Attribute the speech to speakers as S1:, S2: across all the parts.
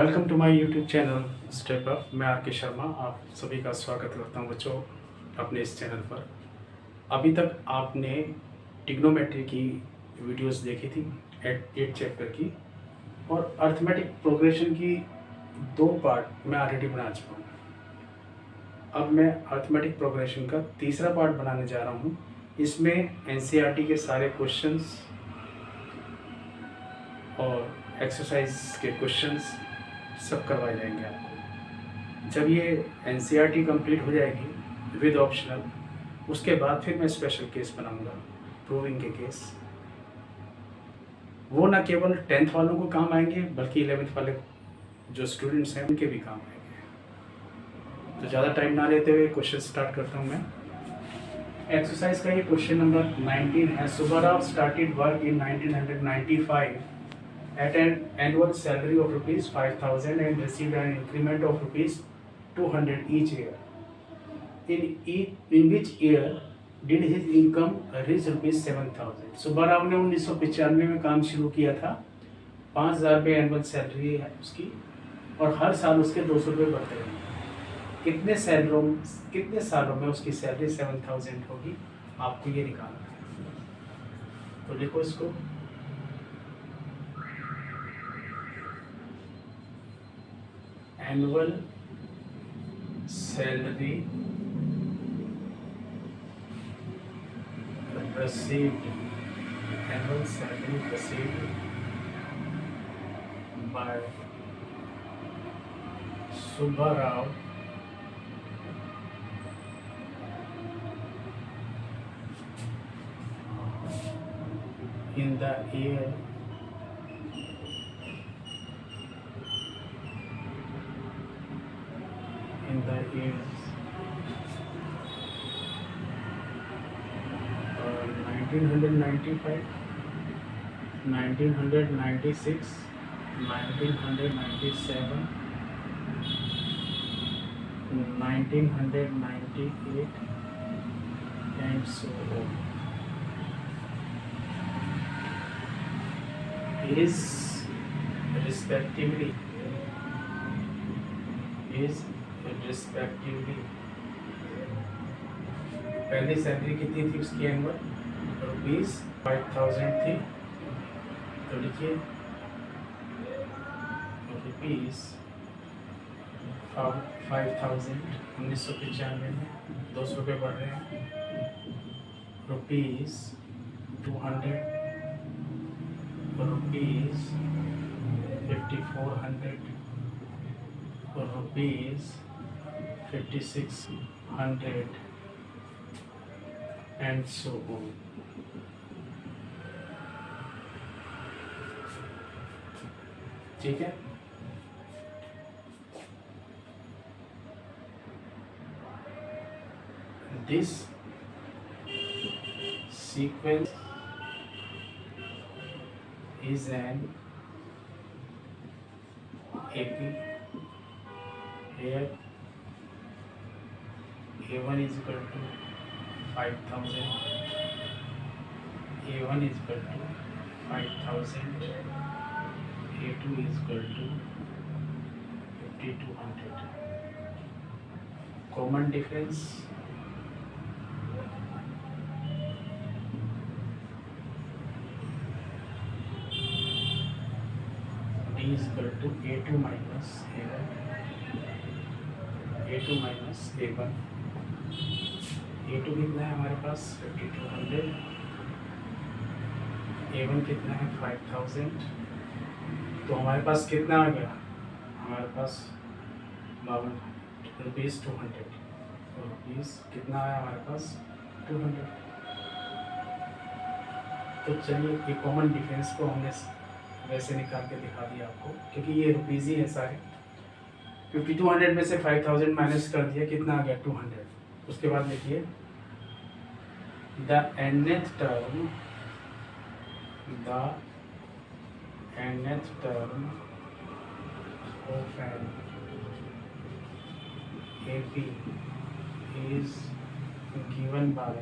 S1: Welcome to my YouTube channel step up. मैं R K Sharma आप सभी का स्वागत करता हूं बच्चों अपने इस चैनल पर। अभी तक आपने ट्रिग्नोमेट्री की वीडियोस देखी थी 8 चैप्टर की, और अर्थमेटिक प्रोग्रेशन की 2 पार्ट मैं ऑलरेडी बना चुका हूं। अब मैं अर्थमेटिक प्रोग्रेशन का तीसरा पार्ट बनाने जा रहा हूं। इसमें एनसीईआरटी के सारे क्वेश्चंस और एक्सरसाइज के क्वेश्चंस सब करवाए जाएंगे आपको। जब ये एनसीईआरटी कंप्लीट हो जाएगी विद ऑप्शनल, उसके बाद फिर मैं स्पेशल केस बनाऊंगा, प्रूविंग के केस। वो ना केवल 10th वालों को काम आएंगे बल्कि 11th वाले जो स्टूडेंट्स हैं उनके भी काम आएंगे। तो ज़्यादा टाइम ना लेते हुए क्वेश्चन स्टार्ट करता हूँ मैं। एक्सरसाइज का ये क्वेश्चन नंबर 19 है। Subbarao started work in 1995 at an annual salary of rupees 5,000 and received an increment of rupees 200 each year. In which year did his income reach rupees 7,000? Subbarao ने 1995 में काम शुरू किया था। 5,000 रुपये एनुअल सैलरी है उसकी, और हर साल उसके 200 रुपये बढ़ते रहेंगे। कितने सालों में उसकी सैलरी 7,000 होगी, आपको ये निकालना है। तो लिखो इसको। Annual salary received by Subbarao in the year 1995, 1996, 1997, 1998 and so on. Is respectively पहली सैलरी कितनी थी उसकी एनुअल? रुपीज़ 5,000 थी। तो लिखिए रुपीज़ 5,000। 1995 में 200 रुपये बढ़ रहे हैं। Rupees 200, rupees 5,400, rupees 5,600 and so on. ठीक है। This sequence is an AP. Here A1 is equal to 5,000, A1 is equal to 5,000, A2 is equal to 5,200. Common difference D is equal to A2 minus A1, A2 minus A1। A2 कितना है हमारे पास 5,200, A1 कितना है 5,000। तो हमारे पास कितना आ गया? हमारे पास 52 रुपीज़ 200। तो रुपीज़ कितना आया हमारे पास 200। तो चलिए ये कॉमन डिफरेंस को हमने वैसे निकाल के दिखा दिया आपको, क्योंकि ये रुपीज़ ही है सारे। 5,200 में से 5,000 माइनस कर दिया, कितना आ गया 200। उसके बाद लिखिए the nth term of an AP is given by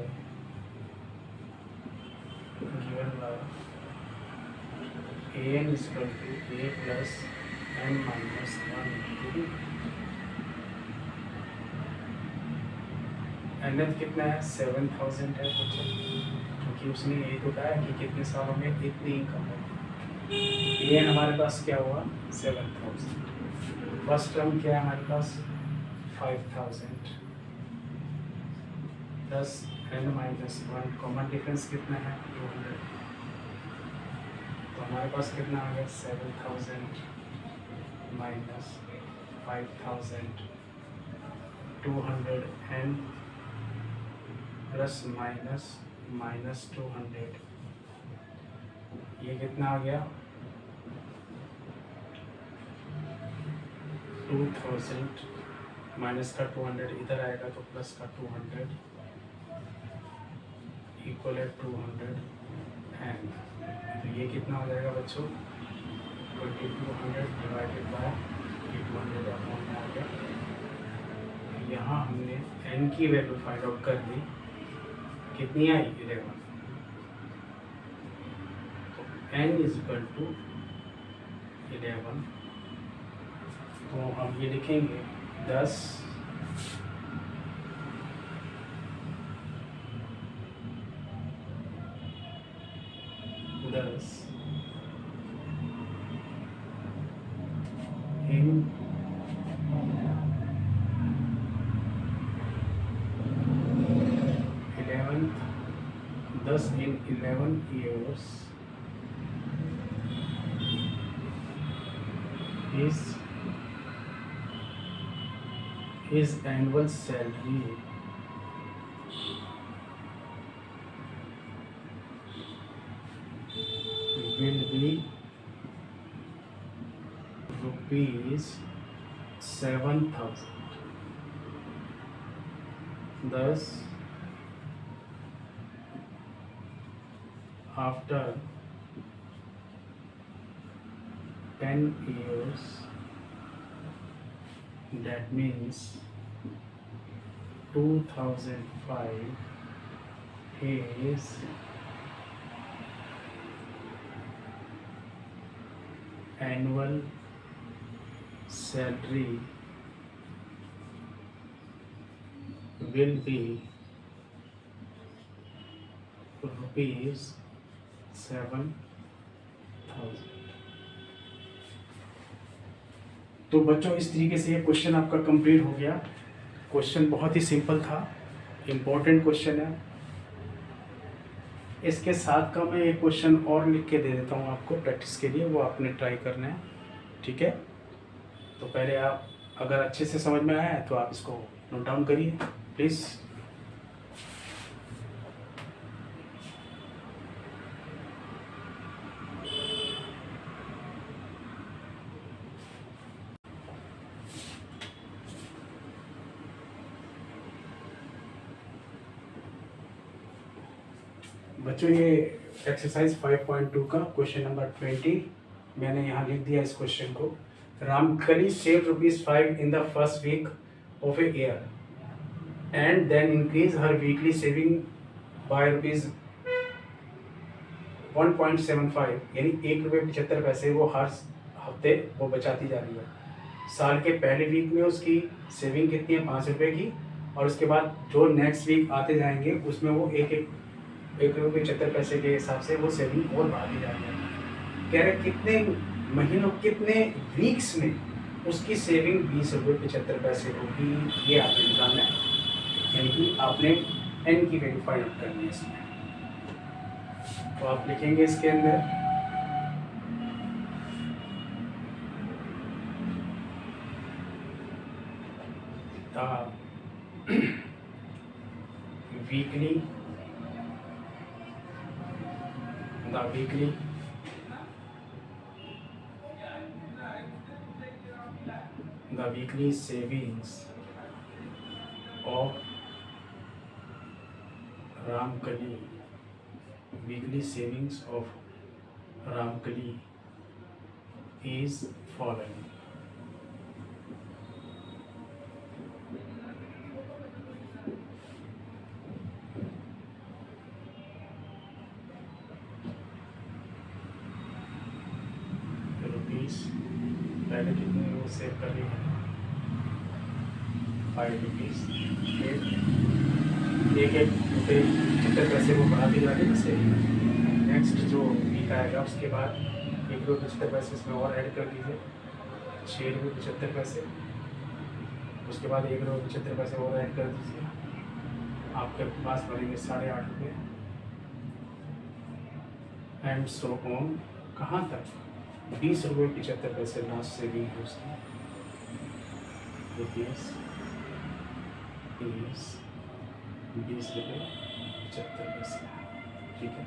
S1: an is equal to A plus n minus one two nth कितना है 7000 है बच्चों, क्योंकि उसने यही तो कहा है कि कितने सालों में इतनी इनकम है। ये हमारे पास क्या हुआ 7000। फर्स्ट टर्म क्या है हमारे पास 5000 plus n minus one, common difference कितना है 200, तो हमारे पास कितना आ गया 7000 minus 5000 200 n plus minus minus 200, ये कितना आ गया 2000 माइनस का 200 इधर आएगा तो प्लस का 200 इक्वल है 200 एन, तो ये कितना हो जाएगा बच्चों 2200 डिवाइडेड बाय 200 अपॉन में आ गया। यहाँ हमने n की वैल्यू फाइंड आउट कर दी, कितनी आई 11, तो n इज इक्वल टू 11, तो हम ये लिखेंगे 10 इन 10 in 11 years his annual salary will be rupees 7000, thus after 10 years, that means 2005, his annual salary will be rupees 7000। तो बच्चों इस तरीके से ये क्वेश्चन आपका कंप्लीट हो गया। क्वेश्चन बहुत ही सिंपल था, इम्पोर्टेंट क्वेश्चन है। इसके साथ का मैं एक क्वेश्चन और लिख के दे देता हूँ आपको प्रैक्टिस के लिए, वो आपने ट्राई करना है, ठीक है। तो पहले आप अगर अच्छे से समझ में आया है तो आप इसको नोट डाउन करिए प्लीज़। बच्चों ये एक्सरसाइज 5.2 का क्वेश्चन नंबर 20 मैंने यहाँ लिख दिया इस क्वेश्चन को। Ramkali save ₹5 in the first week of a year and then increase her weekly saving by ₹1.75, यानी ₹1.75 वो हर हफ्ते वो बचाती जा रही है। साल के पहले वीक में उसकी सेविंग कितनी है ₹5 की, और उसके बाद जो नेक्स्ट वीक आते जाएंगे उसमें वो ₹1.75 के हिसाब से वो सेविंग और बढ़ाती जा रही है। कह रहे कितने महीनों कितने वीक्स में उसकी सेविंग ₹20.75 होगी, ये आपने निकालना है, यानी कि आपने n की वैल्यू फाइंड आउट करनी है इसमें। तो आप लिखेंगे इसके अंदर the weekly savings of Ramkali is following. मैंने कितनी वो सेव कर ली है, 5 रुपीज़। एक एक रुपये 75 पैसे वो बढ़ाती जा रही है इससे। नेक्स्ट जो वीक आएगा उसके बाद 1 रुपये 75 पैसे इसमें और ऐड कर दीजिए, 6 रुपये 75 पैसे। उसके बाद 1 रुपये 75 पैसे और ऐड कर दीजिए, आपके पास बनेंगे 8.5 रुपये। एंड सो ऑन, कहाँ तक? 20 रुपये 75 पैसे लास्ट सेविंग है उसकी, रुपीज़ 20 रुपये 75 पैसे। ठीक है,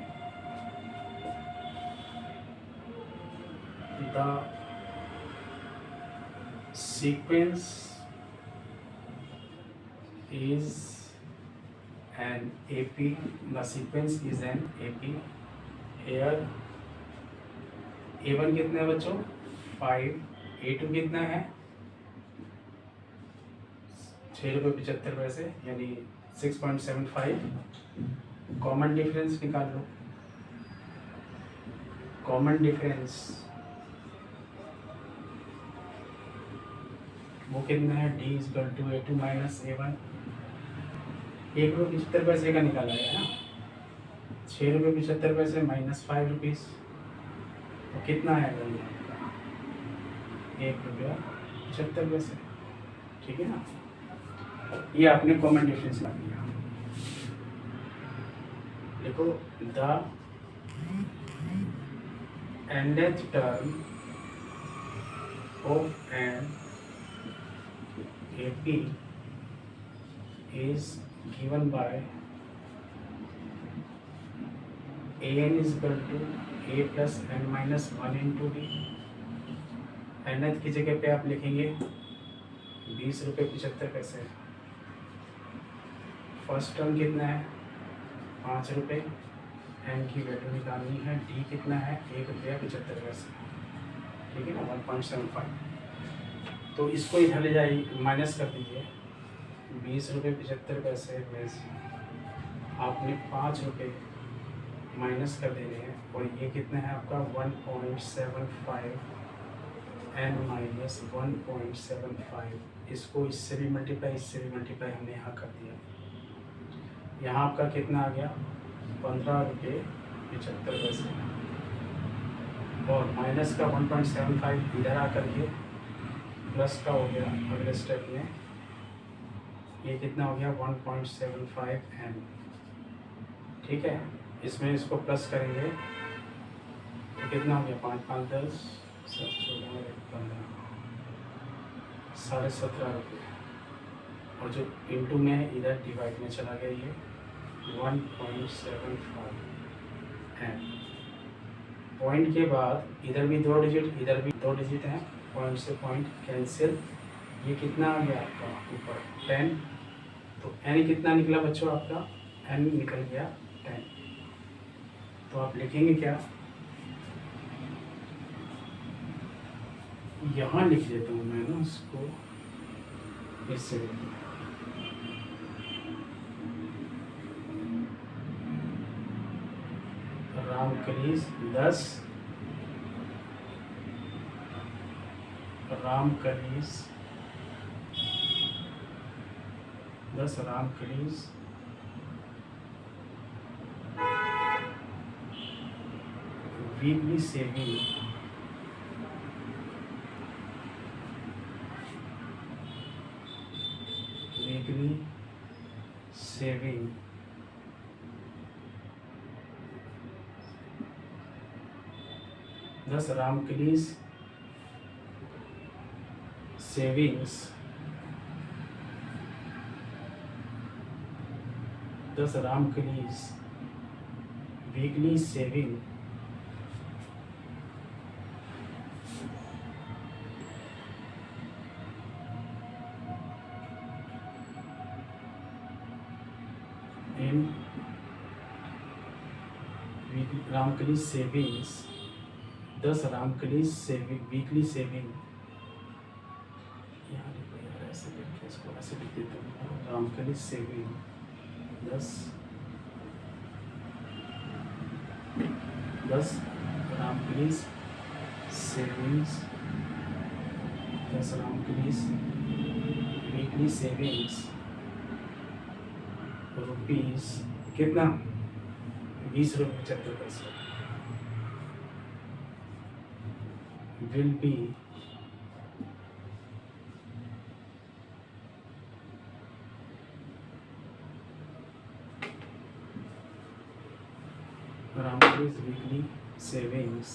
S1: the sequence is an AP, the sequence is an AP। here A1 कितना है बच्चों? 5। A2 कितना है? 6 रुपये 75 पैसे, यानी 6.75। कॉमन डिफरेंस निकाल लो। कॉमन डिफरेंस वो कितना है? D equal to A2 minus A1। 1 रुपये 75 पैसे का निकाला है ना, 6 रुपये 75 पैसे माइनस 5 रुपीज़, तो कितना है आपका? 1 रुपया 75 पैसे। ठीक है ना, ये आपने कॉमन डिफरेंस ला दिया। देखो, the nth term of an AP is given by an is equal to a plus n minus 1 into d। nth की जगह पे आप लिखेंगे 20 रुपये 75 पैसे। फर्स्ट टर्म कितना है? 5 रुपये। n की वैल्यू निकालनी है। d कितना है? 1 रुपया 75 पैसे। ठीक है ना, 1.75। तो इसको इधर ले जाइए, माइनस कर दीजिए। 20 रुपये 75 पैसे में आपने 5 रुपये माइनस कर देने हैं, और ये कितना है आपका? 1.75 n माइनस 1.75। इसको इससे भी मल्टीप्लाई, इससे भी मल्टीप्लाई हमने यहाँ कर दिया। यहाँ आपका कितना आ गया? 15 रुपये 75 पैसे, और माइनस का 1.75 इधर आकर के प्लस का हो गया अगले स्टेप में। ये कितना हो गया? 1.75 n। ठीक है, इसमें इसको प्लस करेंगे तो कितना हो गया? 5 5 10 7 14 15 17.5 रुपये, और जो इंटू में है इधर डिवाइड में चला गया। ये 1.75 n। पॉइंट के बाद इधर भी 2 डिजिट, इधर भी 2 डिजिट हैं, पॉइंट से पॉइंट कैंसिल। ये कितना आ गया आपका? ऊपर 10। तो n कितना निकला बच्चों आपका? n निकल गया 10। तो आप लिखेंगे क्या? यहाँ लिख देता हूँ मैं ना उसको, इससे Ramkali's 10, Ramkali's 10 Ramkali's weekly saving saving 10 Ramkali's savings 10 Ramkali's weekly saving in Ramkali's savings 10 Ramkali's saving weekly saving, यहाँ लिखो यार, ऐसे लिख के इसको ऐसे लिख देता हूँ। Ramkali's saving 10 Ramkali's savings plus Ramkali's weekly savings rupees कितना 20 रुपये 75 पैसे will be Ramkeli's weekly savings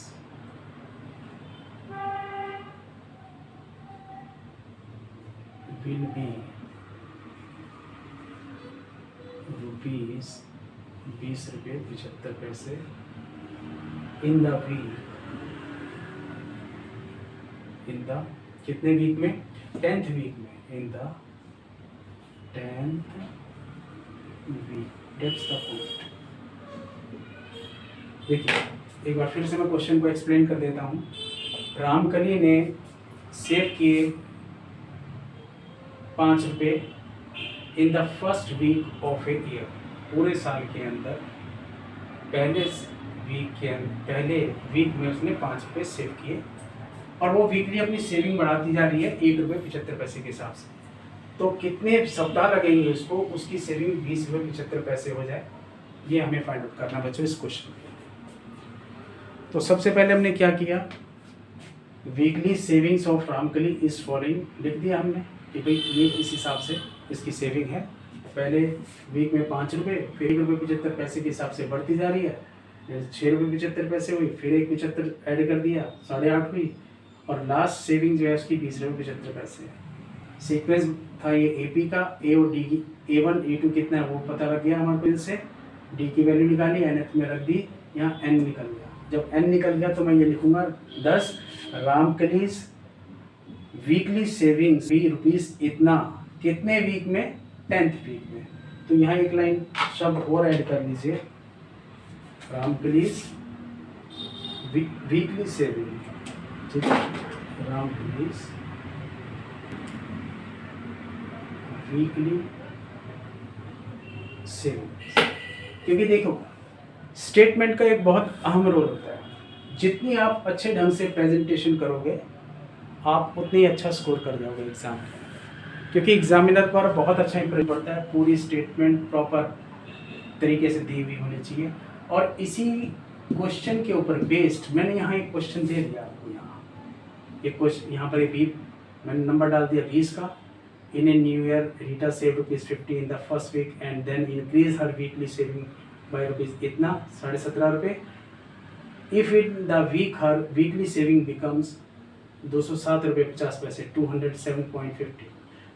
S1: will be rupees 20 रुपये 75 पैसे in the week, in the कितने वीक में 10th वीक में, in the 10th week, that's the point. देखिए एक बार फिर से मैं क्वेश्चन को एक्सप्लेन कर देता हूँ। रामकली ने सेव किए 5 रुपये in the first week of a year, पूरे साल के अंदर पहले वीक में उसने 5 रुपये सेव किए और वो वीकली अपनी सेविंग बढ़ाती जा रही है 1 रुपये 75 पैसे के हिसाब से। तो कितने सप्ताह लगेंगे उसको उसकी सेविंग 20 रुपये 75 पैसे हो जाए, ये हमें फाइंड आउट करना बच्चों इस क्वेश्चन में। तो सबसे पहले हमने क्या किया, weekly savings of Ramkali is following लिख दिया हमने कि भाई ये इस हिसाब से इसकी सेविंग है। पहले वीक में 5 रुपये, फिर 1 रुपये 75 पैसे के हिसाब से बढ़ती जा रही है, 6 रुपये 75 पैसे हुई, फिर 1 75 ऐड कर दिया 8.5 हुई और लास्ट सेविंग जो है उसकी 20 रुपये 75 पैसे है। सीक्वेंस था ये एपी का, ए और डी की A1 A2 कितना है वो पता लग गया हमारे को, इससे डी की वैल्यू निकाली, nth में रख दी, यहाँ n निकल गया। जब n निकल गया तो मैं ये लिखूंगा 10 रामकलीज वीकली सेविंग्स भी रुपीस इतना कितने वीक में 10th वीक में। तो यहाँ एक लाइन शब्द और ऐड कर लीजिए, रामकलीज वीकली सेविंग, ठीक है, रामकलीज वीकली सेविंग। क्योंकि देखो स्टेटमेंट का एक बहुत अहम रोल होता है, जितनी आप अच्छे ढंग से प्रेजेंटेशन करोगे आप उतनी अच्छा स्कोर कर जाओगे एग्जाम में, क्योंकि एग्जामिनर पर बहुत अच्छा इम्प्रेस पड़ता है। पूरी स्टेटमेंट प्रॉपर तरीके से दी हुई होनी चाहिए और इसी क्वेश्चन के ऊपर बेस्ड मैंने यहाँ एक क्वेश्चन दे दिया आपको। यहाँ एक क्वेश्चन, यहाँ पर एक मैंने नंबर डाल दिया 20 का। In a new year Rita save ₹50 in the first week and then increase her weekly saving by rupees इतना 17.5 रुपये। If in the week her weekly saving becomes 207.50 रुपये 207.50।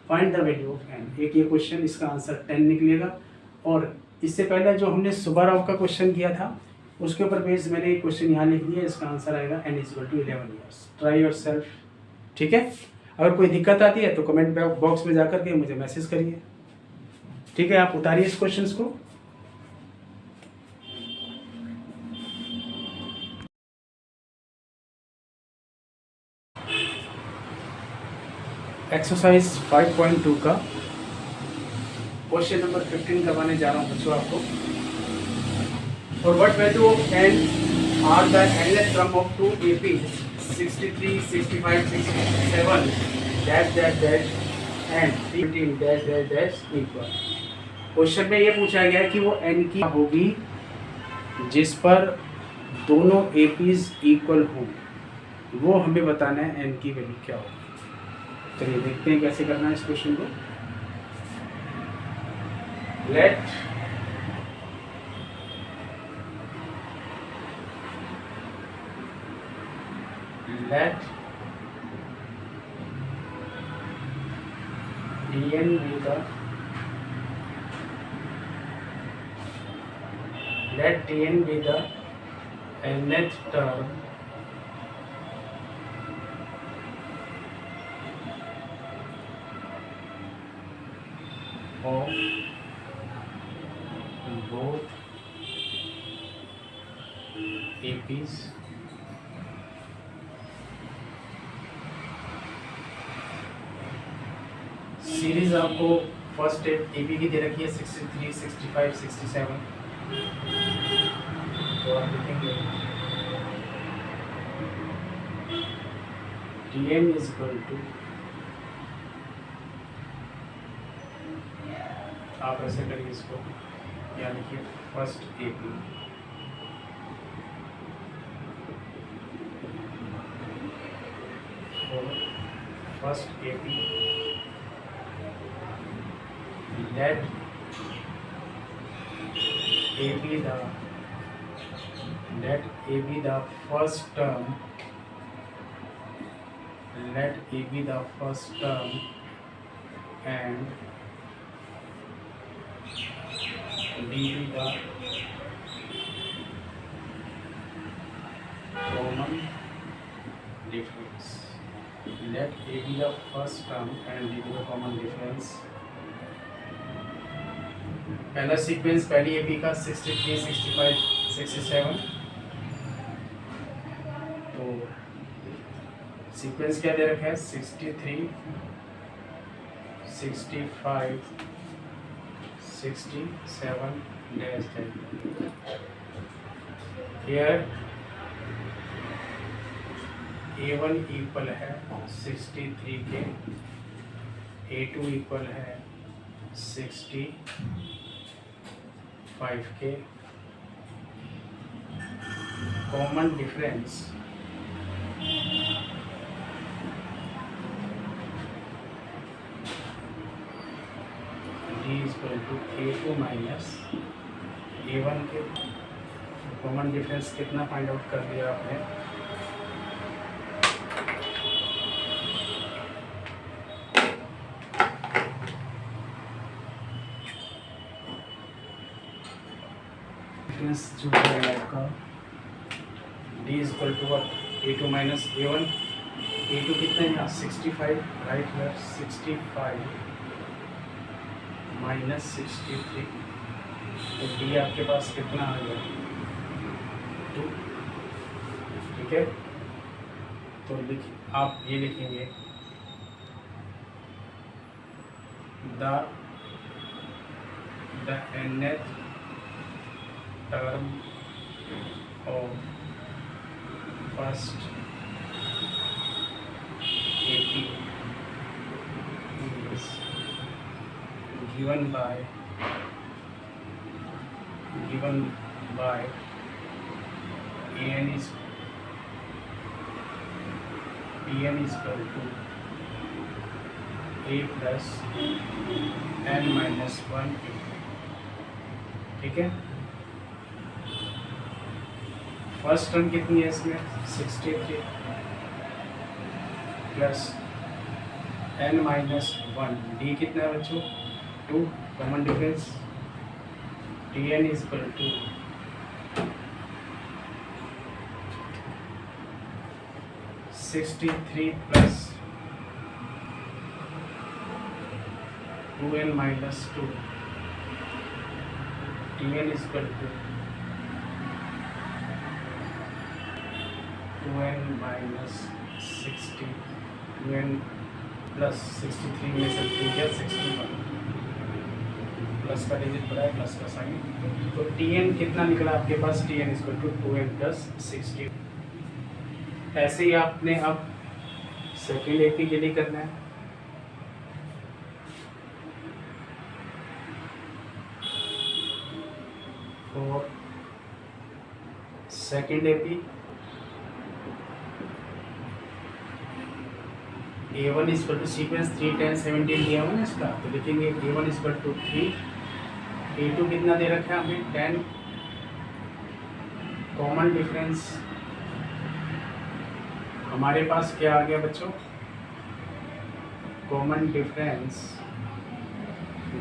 S1: Find the value of n। एक ये question, इसका answer 10 निकलेगा। और इससे पहले जो हमने सुब्बाराव का क्वेश्चन किया था उसके ऊपर बेस्ड मैंने एक क्वेश्चन यहाँ लिख दिया, इसका आंसर आएगा n = 11 years. Try your self, ठीक है। अगर कोई दिक्कत आती है तो कमेंट बॉक्स में जाकर के मुझे मैसेज करिए, ठीक है। आप उतारिए इस क्वेश्चन को। एक्सरसाइज 5.2 का क्वेश्चन नंबर 15 करवाने जा रहा हूँ बच्चों आपको। और what value of n are the nth क्रम of 2 AP 63, 65, 67 dash dash dash and 15 dash dash dash equal. Question में ये पूछा गया है कि वो n की होगी जिस पर दोनों APs इक्वल हों, वो हमें बताना है n की वैल्यू क्या होगी। चलिए देखते हैं कैसे करना है इस क्वेश्चन को। Let dn be the nth term of both APs series आपको फर्स्ट एपी की दे रखी है 63, 65, 67। तो आप लिखेंगे dn = आप ऐसे करिए इसको, यहाँ लिखिए first A P, first A P, let A be the first term, let A be the first term and B be the common difference. Let A be the first term and B be the common difference. पहला sequence पहली AP का 63, 65, 67, तो sequence क्या दे रखा है 63, 65, 67 dash here A1 equal है 63 के, A2 equal है 65 के, common difference D equal to A2 minus A1 के। कॉमन डिफरेंस कितना फाइंड आउट कर दिया आपने, जो है आपका D equal to A2 minus A1, A2 कितना है यहाँ 65, राइट है 65 माइनस 63, तो D आपके पास कितना आ गया 2, ठीक है। तो आप ये लिखेंगे the nth term of first AP is given by Pn is equal to A plus n minus 1, ठीक है। फर्स्ट टर्म कितनी है इसमें 63 प्लस n माइनस 1, D कितना है बच्चों 2, common difference Tn is equal to 63 plus 2n minus 2, Tn is equal to 2n minus 60, 2n plus 63 में से 2 क्या 61, प्लस का डिजिट पड़ा है प्लस का साइन, तो Tn कितना निकला आपके पास Tn equal to 2n plus 60। ऐसे ही आपने अब सेकेंड एपी के लिए करना है। और second AP A1 equal to sequence 3, 10, 17 दिया हुआ ना इसका, तो लिखेंगे A1 इक्वल टू 3, A2 कितना दे रखा है हमें 10, कॉमन डिफरेंस हमारे पास क्या आ गया बच्चों, common difference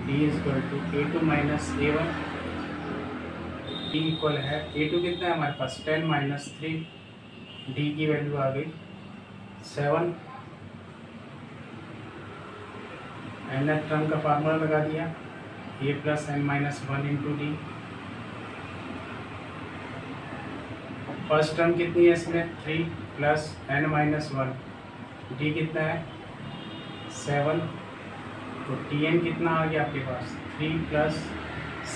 S1: D equal to A2 minus A1, D equal है A2 कितना है हमारे पास 10 माइनस 3, D की वैल्यू आ गई 7, nth टर्म का फार्मूला लगा दिया A plus n minus 1 into D. First term कितनी है इसमें 3 प्लस n माइनस 1, डी कितना है 7, तो Tn कितना आ गया आपके पास 3 plus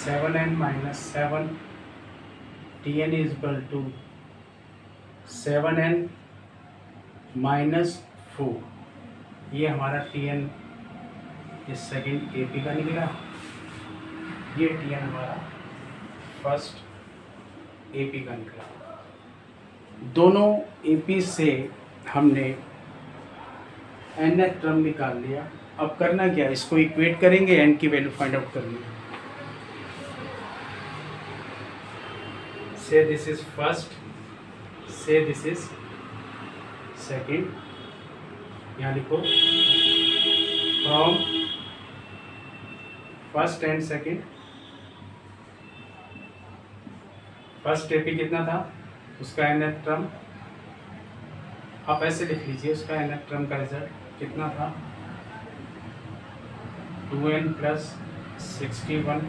S1: 7n minus 7, Tn is equal to 7n minus 4, ये हमारा Tn इस सेकेंड एपी का निकला। ये टी एन हमारा फर्स्ट एपी का निकला। दोनों एपी से हमने nth टर्म निकाल लिया। अब करना क्या, इसको इक्वेट करेंगे, n की वैल्यू फाइंड आउट करनी है। से दिस इज फर्स्ट, से दिस इज सेकेंड, यहाँ लिखो from first and second. First AP कितना था, उसका nth टर्म आप ऐसे लिख लीजिए, उसका nth टर्म का रिजल्ट कितना था 2n प्लस 61,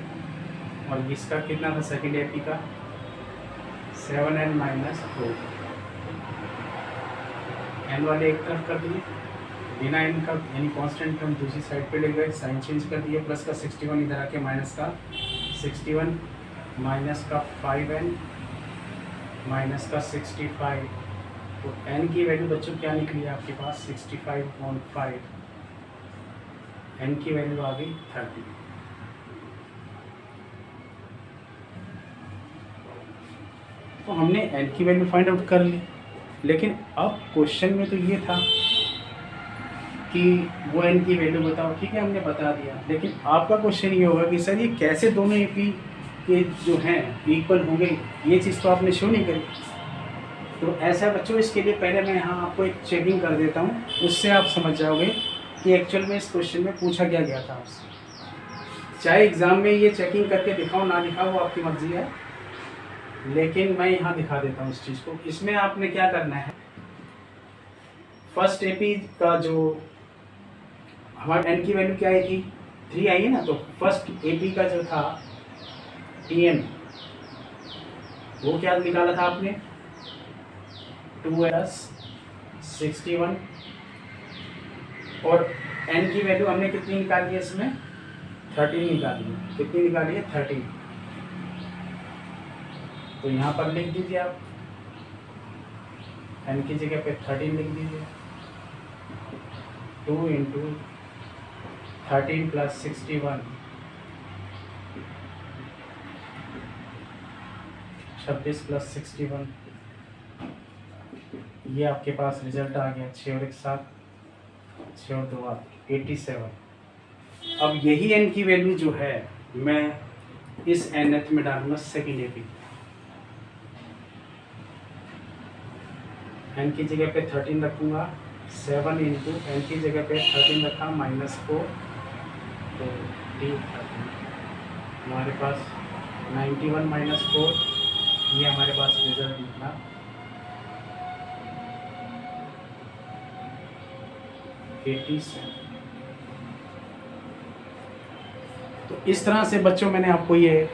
S1: और इसका कितना था सेकेंड एपी का 7n माइनस 4। n वाले एक तरफ कर दिए, बिना n का यानी कांस्टेंट टर्म दूसरी साइड पे ले गए, साइन चेंज कर दिए, प्लस का 61 इधर आके माइनस का 61, माइनस का 5n, माइनस का 65। तो n की वैल्यू बच्चों क्या निकली है आपके पास 65/5, n की वैल्यू आ गई 30। तो हमने n की वैल्यू फाइंड आउट कर ली, लेकिन अब क्वेश्चन में तो ये था कि वो n की वैल्यू बताओ। ठीक है, हमने बता दिया, लेकिन आपका क्वेश्चन ये होगा कि सर ये कैसे दोनों एपी के जो हैं इक्वल हो गई, ये चीज़ तो आपने शो नहीं करी। तो ऐसा बच्चों, इसके लिए पहले मैं यहाँ आपको एक चेकिंग कर देता हूँ, उससे आप समझ जाओगे कि एक्चुअल में इस क्वेश्चन में पूछा क्या गया था आपसे। चाहे एग्ज़ाम में ये चेकिंग करके दिखाओ ना दिखाओ वो आपकी मर्जी है, लेकिन मैं यहाँ दिखा देता हूँ इस चीज़ को। इसमें आपने क्या करना है, फर्स्ट एपी का जो हमारे एन की वैल्यू क्या आई थी 3 आई है ना, तो फर्स्ट एपी का जो था टीएन वो क्या निकाला था आपने 2 + 61, और n की वैल्यू हमने कितनी निकाली है इसमें 13 निकाली है। कितनी निकाली है 13, तो यहाँ पर लिख दीजिए आप n की जगह पे 13 लिख दीजिए। 2 × 13 + 61, 26 + 61, ये आपके पास रिजल्ट आ गया 6 और 1 7, 6 और 2 8, 87। अब यही n की वैल्यू जो है मैं इस nth में डालूंगा सेकेंड एपी। n की जगह पे 13 रखूंगा, 7 × n की जगह पे 13 रखा -4, तो D13 हमारे पास 91 - 4, ये हमारे पास रिजल्ट निकला 87। तो इस तरह से बच्चों मैंने आपको ये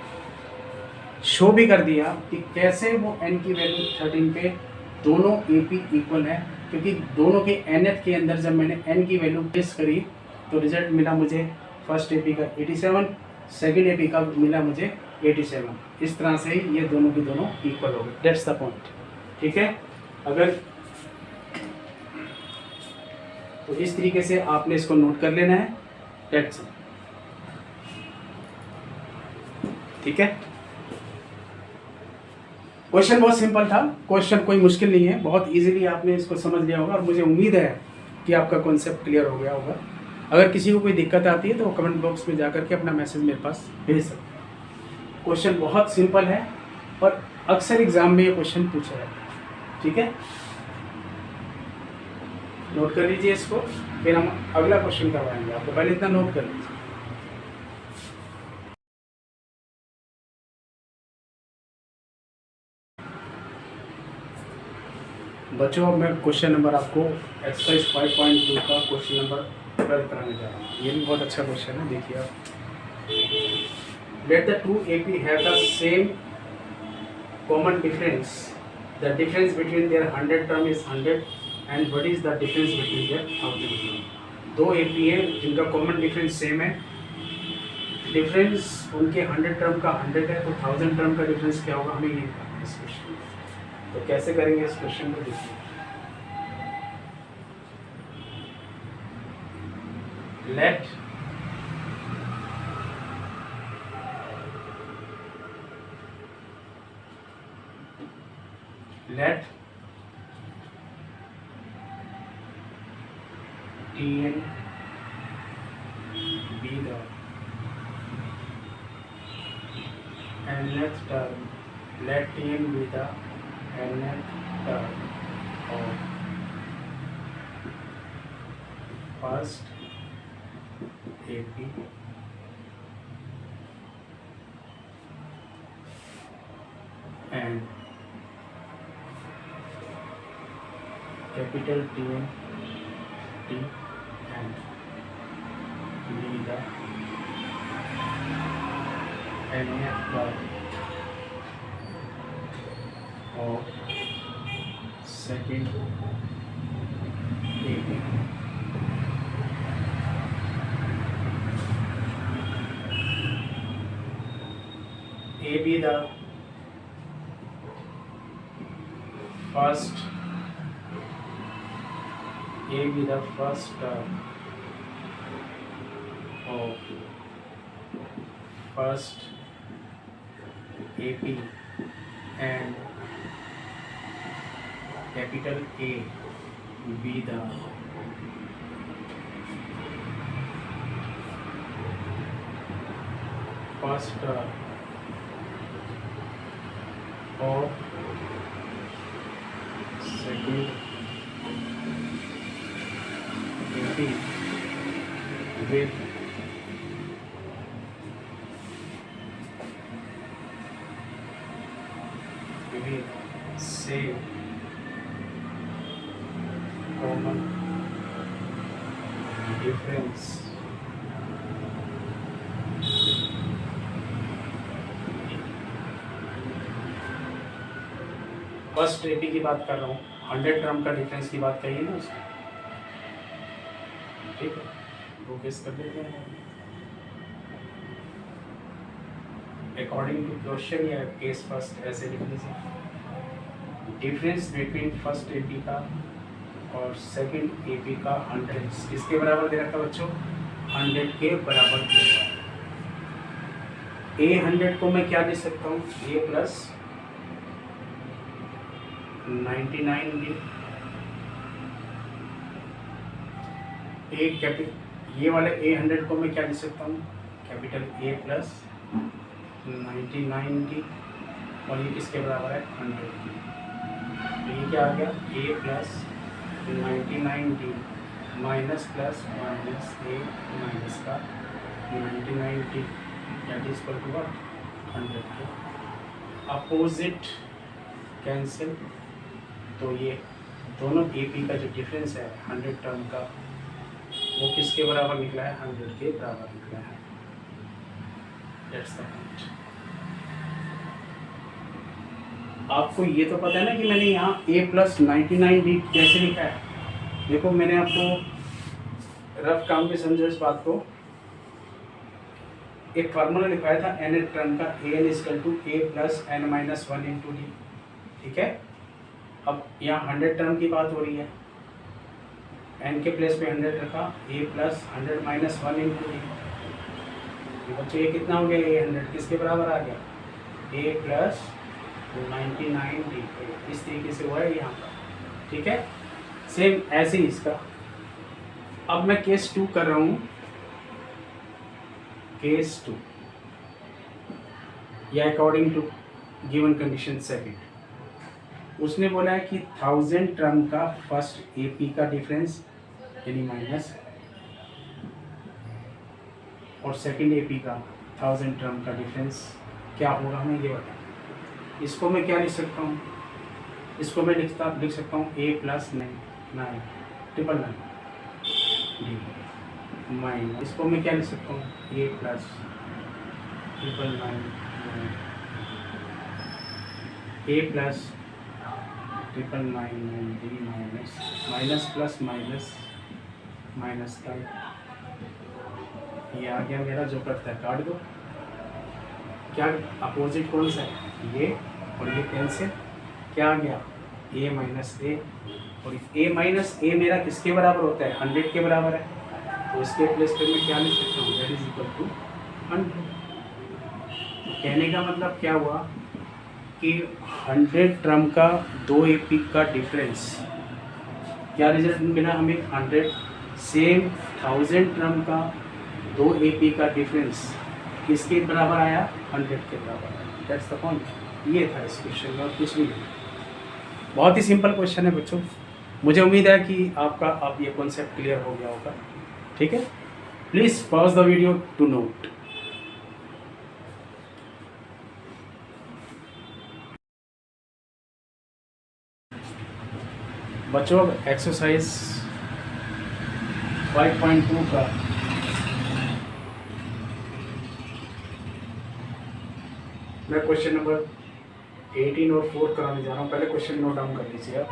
S1: शो भी कर दिया कि कैसे वो n की वैल्यू 13 पे दोनों एपी इक्वल है, क्योंकि दोनों के nth के अंदर जब मैंने n की वैल्यू प्लेस करी तो रिजल्ट मिला मुझे फर्स्ट एपी का 87, सेकेंड एपी का मिला मुझे 87। इस तरह से ही ये दोनों की दोनों इक्वल हो गए। That's the point. ठीक है, अगर तो इस तरीके से आपने इसको नोट कर लेना है। That's it. ठीक है, क्वेश्चन बहुत सिंपल था, क्वेश्चन कोई मुश्किल नहीं है, बहुत इजीली आपने इसको समझ लिया होगा, और मुझे उम्मीद है कि आपका कॉन्सेप्ट क्लियर हो गया होगा। अगर किसी को कोई दिक्कत आती है तो कमेंट बॉक्स में जाकर के अपना मैसेज मेरे पास भेज सकते हैं। क्वेश्चन बहुत सिंपल है और अक्सर एग्जाम में ये क्वेश्चन पूछा जाता है। ठीक है, नोट कर लीजिए इसको, फिर हम अगला क्वेश्चन करवाएंगे आपको। पहले इतना नोट कर लीजिए। बच्चों, अब मैं क्वेश्चन नंबर आपको एक्सरसाइज 5.2 का क्वेश्चन नंबर 12 कराने जा रहा हूँ। ये भी बहुत अच्छा क्वेश्चन है, देखिए आप। Let the two AP have the same common difference, the difference between their 100 term is 100 and what is the difference between their 1000 term. दो एपी है जिनका कॉमन डिफरेंस सेम है, डिफरेंस उनके 100 टर्म का 100 है, तो 1000 टर्म का डिफरेंस क्या होगा हमें ये बताना है इस क्वेश्चन में। तो कैसे करेंगे इस क्वेश्चन को, देखिए। Let let Tn be the nth term. Let Tn be the nth term of first AP and capital Tn T and be the nth term of second AP. A be the first term of first AP and capital A be the first term of second AP with same common difference. First AP की बात कर रहा हूँ, 100 term का difference की बात कही ना उसने, ठीक है, वो केस कर देते हैं अकॉर्डिंग टू क्वेश्चन या केस फर्स्ट ऐसे लिखने से। डिफरेंस बिटवीन फर्स्ट एपी का और सेकंड एपी का 100 किसके बराबर दे रखा बच्चों? 100 के बराबर दे रखा। A100 को मैं क्या लिख सकता हूँ? A प्लस 99 डी ये वाले A100 को मैं क्या लिख सकता हूँ? कैपिटल A प्लस 99 डी और ये किसके बराबर है? 100 की। तो ये क्या आ गया? A plus 99 D minus plus minus A minus का 99 D that is equal to what? 100 के। अपोजिट कैंसिल, तो ये दोनों AP का जो डिफरेंस है 100 टर्म का वो किसके बराबर निकला है? 100 के बराबर निकला है। That's the point. आपको ये तो पता है ना कि मैंने यहाँ A प्लस 99D कैसे लिखा है। देखो मैंने आपको रफ काम में समझो इस बात को। एक फार्मूला लिखाया था n टर्म का, an equal to a plus n minus 1 into D, ठीक है। अब यहाँ 100 टर्म की बात हो रही है, n के प्लेस पे 100 रखा, a plus 100 minus 1 into D. बच्चों ये कितना हो गया? ये 100 किसके बराबर आ गया? a plus 99 D. इस तरीके से हुआ है यहाँ पर, ठीक है। सेम ऐसे ही इसका। अब मैं केस 2 कर रहा हूँ, केस 2 या according to given condition second. उसने बोला है कि 1000 टर्म का फर्स्ट एपी का डिफरेंस यानी माइनस और सेकंड एपी का 1000 टर्म का डिफरेंस क्या होगा हमें ये बता। इसको मैं क्या लिख सकता हूँ? इसको मैं लिख सकता हूँ a प्लस 999 डी माइनस, इसको मैं क्या लिख सकता हूँ? a plus 999 a plus 999 D minus minus plus minus minus का ये आ गया मेरा, जो करता है काट दो। क्या अपोजिट कौन सा है? ये और ये कैंसिल, क्या आ गया? a माइनस ए, और a माइनस ए मेरा किसके बराबर होता है? 100 के बराबर है। तो इसके प्लेस पर मैं क्या लिख सकता हूँ? That is equal to 100। कहने का मतलब क्या हुआ कि 100 टर्म का 2 एपी का डिफरेंस, क्या रिजल्ट मिला हमें 100, सेम 1000 टर्म का 2 एपी का डिफरेंस किसके बराबर आया, 100 के बराबर आया। That's the point. ये था इस क्वेश्चन में और कुछ भी नहीं। बहुत ही सिंपल क्वेश्चन है बच्चों। मुझे उम्मीद है कि आप ये कॉन्सेप्ट क्लियर हो गया होगा। ठीक है, please pause the video to note. बच्चों अब एक्सरसाइज 5.2 का मैं क्वेश्चन नंबर 18 और 4 कराने जा रहा हूँ। पहले क्वेश्चन नोट डाउन कर लीजिए आप।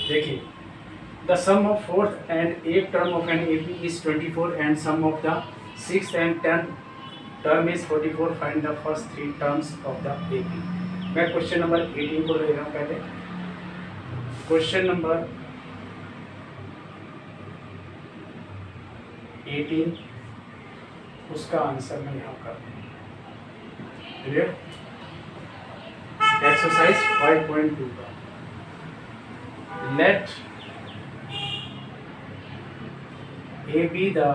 S1: देखिए, the sum of fourth and eight term of an AP is 24 and sum of the sixth and 10th term is 44। Find the first 3 terms of the AP. मैं क्वेश्चन नंबर 18 को ले रहा हूँ पहले। क्वेश्चन नंबर 18, उसका answer मैं यहाँ कर दूँ। एक्सरसाइज 5.2 का let A be the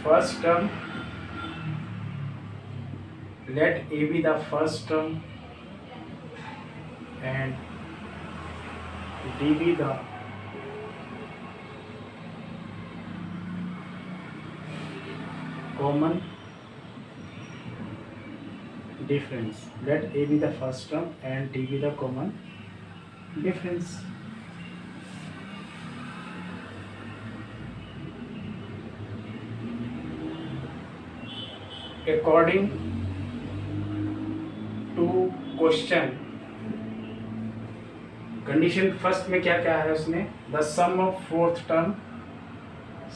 S1: first term, let A be the first term and D be the common difference. Let A be the first term and D be the common difference. According to question, condition first में क्या क्या है उसमें, the sum of fourth term,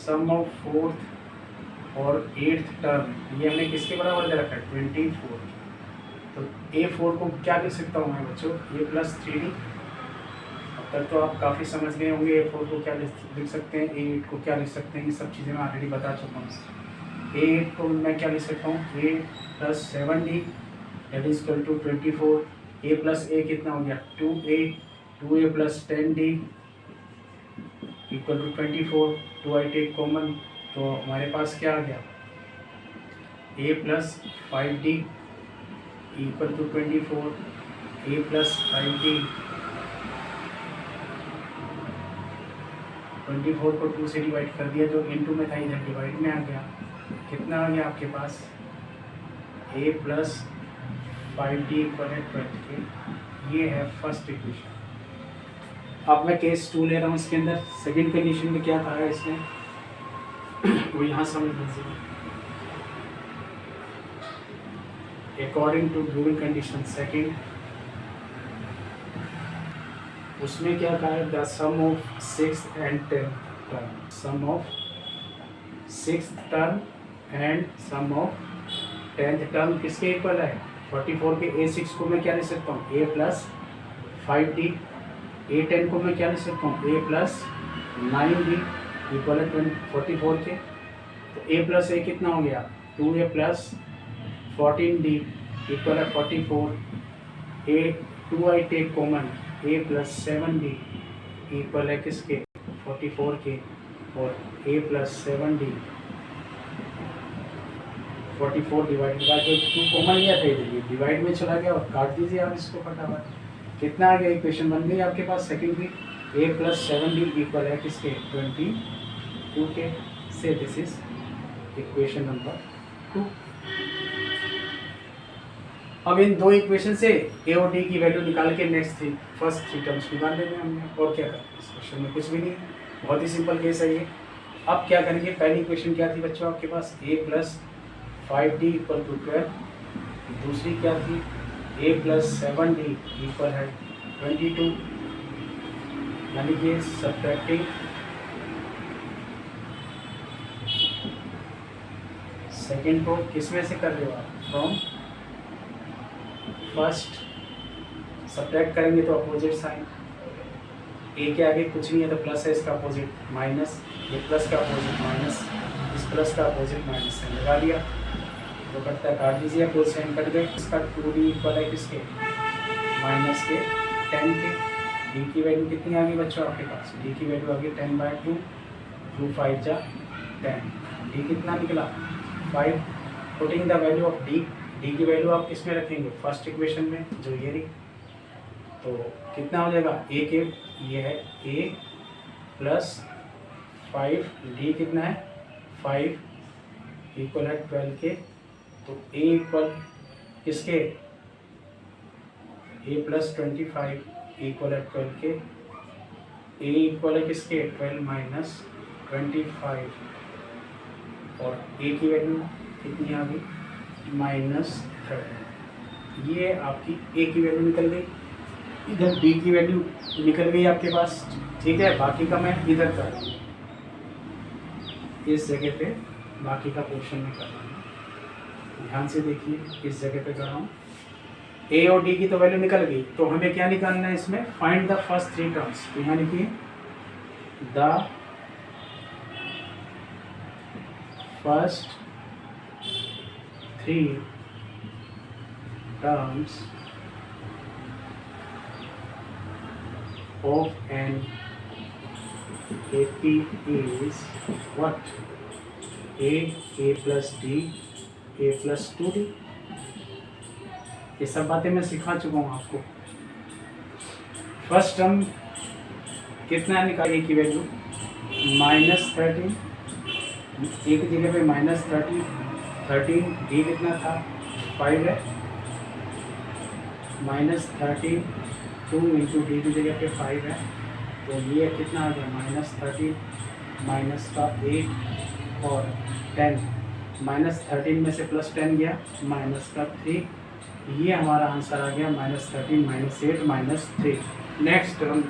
S1: sum of fourth और 8th term ये हमने किसके बराबर दे रखा है, 24। तो A4 को क्या लिख सकता हूँ मैं बच्चों, A प्लस 3D। अब तक तो आप काफ़ी समझ गए होंगे A4 को क्या लिख सकते हैं, A8 को क्या लिख सकते हैं, ये सब चीज़ें मैं ऑलरेडी बता चुका हूँ। A8 को मैं क्या लिख सकता हूँ, A plus 7D that is equal to 24। A plus A कितना हो गया, 2A plus 10D equal to 24। 2 I take common, तो हमारे पास क्या आ गया, A plus 5D equal to 24। A plus 5D 24 को 2 से डिवाइड कर दिया, जो इनटू में था इधर डिवाइड में आ गया। कितना आ गया आपके पास, A प्लस 5D इक्वल है 20। ये है फर्स्ट इक्वेशन। अब मैं केस 2 ले रहा हूँ इसके अंदर। सेकंड कंडीशन में क्या कहा है इसने, वो यहाँ समझ लीजिए। According to given condition second, उसमें क्या कहा है, the sum of 6th and 10th term, sum of 6th term and sum of 10th term किसके इक्वल है, 44 के। A6 को मैं क्या लिख सकता हूँ, A प्लस 5D। A10 को मैं क्या लिख सकता हूँ, A प्लस 9D इक्वल है 44 के। तो A प्लस A कितना हो गया, 2A प्लस 14D इक्वल है 44। A 2 I take common, A plus 7D equal है किसके, 44 के। और A plus 7D 44 divide by 2 common लिया था, इधर डिवाइड में चला गया और काट दीजिए आप इसको फटाफट। कितना आ गया, इक्वेशन बन गई आपके पास सेकंड भी। A प्लस 7D इक्वल है किसके, 22 के। से दिस इज इक्वेशन नंबर 2। अब इन दो इक्वेशन से A और D की वैल्यू निकाल के फर्स्ट 3 टर्म्स निकाल लेंगे हमने। और क्या करना है इस क्वेश्चन में, कुछ भी नहीं, बहुत ही सिंपल केस है ये। अब क्या करेंगे, पहली इक्वेशन क्या थी बच्चों आपके पास, A plus 5D equal to 12। दूसरी क्या थी, A प्लस 7D इक्वल है 22। यानी कि सब्ट्रैक्टिंग सेकेंड को किस में से कर रहे हो आप, फ्रॉम फर्स्ट सब्ट्रैक्ट करेंगे तो अपोजिट साइन, ए के आगे कुछ नहीं है तो प्लस है, इसका अपोजिट माइनस, ये प्लस का अपोजिट माइनस, इस प्लस का अपोजिट माइनस साइन लगा दिया तो कटता है, काट दीजिए, कोई साइन कट गए। इसका 2d इक्वल है किसके, माइनस के 10 के। डी की वैल्यू कितनी आ गई बच्चों आपके पास, डी की वैल्यू आ गई 10/2, 2 5 जा 10, डी कितना निकला 5। Putting the value of D, D की वैल्यू आप किस में रखेंगे, फर्स्ट इक्वेशन में जो ये रही, तो कितना हो जाएगा, ए के ये है a प्लस 5, डी कितना है 5 इक्वल है 12 के, तो a इक्वल किसके, a प्लस 25 इक्वल है 12 के, a इक्वल है किसके 12 माइनस 25, और a की वैल्यू कितनी आ गई -30। ये आपकी a की वैल्यू निकल गई, इधर d की वैल्यू निकल गई आपके पास, ठीक है। बाकी का मैं इधर कर रहा हूँ, इस जगह पे बाकी का पोर्शन में कर रहा हूँ, ध्यान से देखिए, इस जगह पे कर रहा हूँ। a और d की तो वैल्यू निकल गई, तो हमें क्या निकालना है इसमें, फाइंड द फर्स्ट 3 टर्म्स। तो यहाँ लिखिए the first 3 terms of an AP is what, a plus d, a plus 2d। ये सब बातें मैं सिखा चुका हूँ आपको। फर्स्ट टर्म कितना निकाल, a की वैल्यू -13, एक जगह पे -13, d कितना था 5 है, -13 2 इंटू डी की जगह पे 5 है, तो ये कितना आ गया -13 माइनस का 8 और 10, -13 में से +10 गया माइनस का 3, ये हमारा आंसर आ गया -13 -8 -3। Next term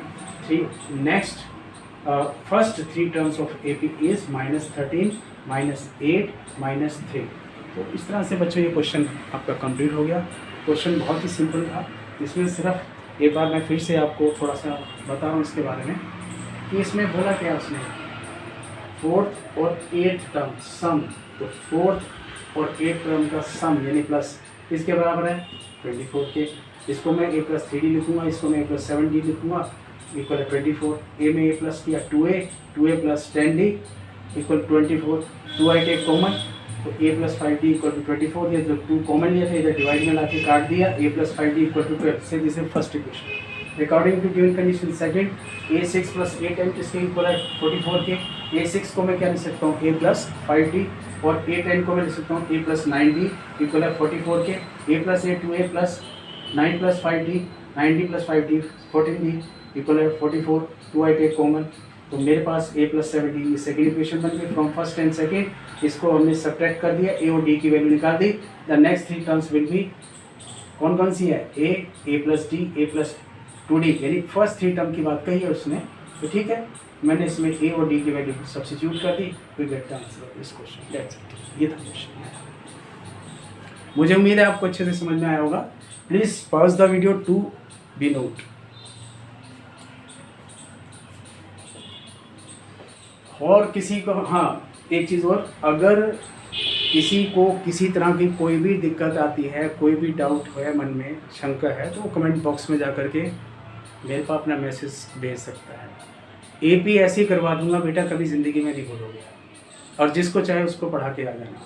S1: first 3 terms of A P is -13 -8 -3। तो इस तरह से बच्चों ये क्वेश्चन आपका कंप्लीट हो गया। क्वेश्चन बहुत ही सिंपल था, इसमें सिर्फ एक बार मैं फिर से आपको थोड़ा सा बता रहा हूँ इसके बारे में कि इसमें बोला क्या उसने, 4th और 8th टर्म सम, तो 4th और 8th टर्म का सम यानी प्लस इसके बराबर है 24 के। इसको मैं a + 3d लिखूँगा, इसको मैं a + 7d लिखूँगा, इक्वल है 24। a में a प्लस किया 2a plus 10d equal 24, 2i take common, तो a + 5d इक्वल टू 24, ये जो 2 कॉमन लिया था इधर डिवाइड में लाके काट दिया, a + 5d इक्वल टू 12 से this is first equation. According to given condition second, a6 + a10 किसके इक्वल है 44 के, a6 को मैं क्या लिख सकता हूँ a + 5d और a10 को मैं लिख सकता हूँ a + 9d इक्वल है 44 के, a + a 2a + 9 + 5d 9d + 5d 14d equal है 44, 2i टेक कॉमन, तो मेरे पास a + 7d ये सेकेंड इक्वेशन बन गई फ्रॉम फर्स्ट एंड सेकेंड। इसको हमने सब्ट्रैक्ट कर दिया, a और d की वैल्यू निकाल दी। The next 3 terms will be कौन कौन सी है, a + d a + 2d, यानी फर्स्ट 3 टर्म की बात कही है उसने, तो ठीक है मैंने इसमें a और d की वैल्यू सब्स्टिट्यूट कर दी, we get the answer of this question. That's it, ये था क्वेश्चन। मुझे उम्मीद है आपको अच्छे से समझ में आया होगा। Please pause the video to be note. और किसी को, हाँ एक चीज़ और, अगर किसी को किसी तरह की कोई भी दिक्कत आती है, कोई भी डाउट है मन में, शंका है, तो वो कमेंट बॉक्स में जा कर के मेरे पास अपना मैसेज भेज सकता है। AP ऐसे ही करवा दूंगा बेटा, कभी ज़िंदगी में नहीं भूलोगे, और जिसको चाहे उसको पढ़ा के आ जाना,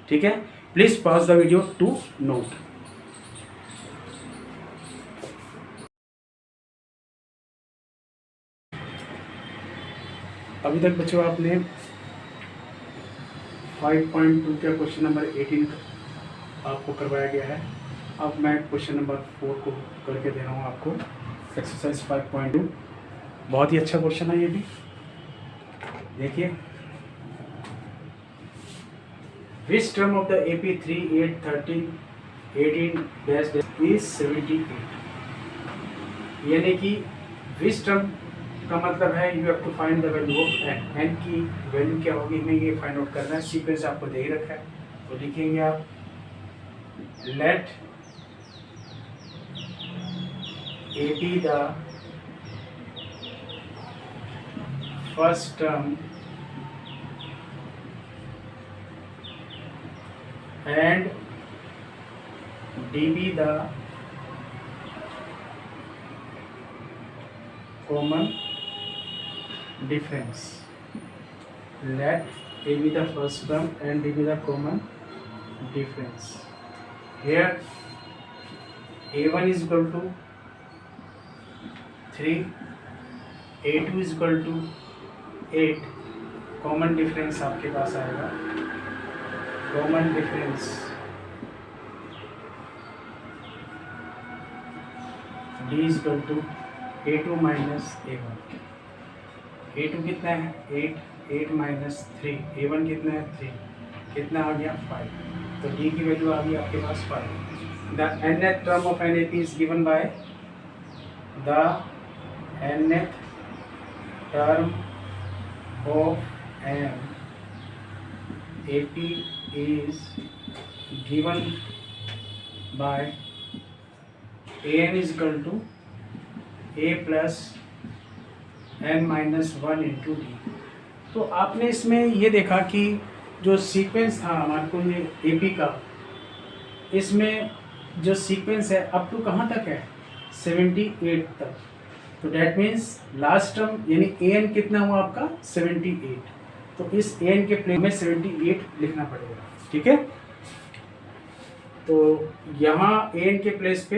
S1: ठीक है। Please pause the video to note. अभी तक बच्चों आपने 5.2 का क्वेश्चन नंबर 18 आपको करवाया गया है। अब मैं क्वेश्चन नंबर 4 को करके दे रहा हूँ आपको, एक्सरसाइज 5.2। बहुत ही अच्छा क्वेश्चन है ये भी, देखिए। Which term of the AP 3, 8, 13, 18 is 78, यानी कि विच टर्म का मतलब है you have to find the value of n। n की वैल्यू क्या होगी हमें ये फाइंड आउट करना है। सीक्वेंस आपको दे ही रखा है, तो लिखेंगे आप late AB the first term and DB the common difference. Let A be the first term and D be the common difference. Here A1 is equal to 3, A2 is equal to 8. Common difference आपके पास आएगा, common difference D is equal to A2 minus A1. A2 कितना है 8, 8 minus 3, A1 कितना है 3, कितना आ गया 5. तो D की वैल्यू आ गई आपके पास 5. The nth term of NAP is given by the nth term of an AP is given by AN is equal to A plus n minus 1 into D. तो आपने इसमें ये देखा कि जो सीक्वेंस था हमारे को ये AP का, इसमें जो सीक्वेंस है अप टू कहाँ तक है 78 तक. तो डैट मीन्स लास्ट टर्म यानी AN कितना हुआ आपका 78. तो इस AN के प्लेस में 78 लिखना पड़ेगा. ठीक है, तो यहाँ AN के प्लेस पे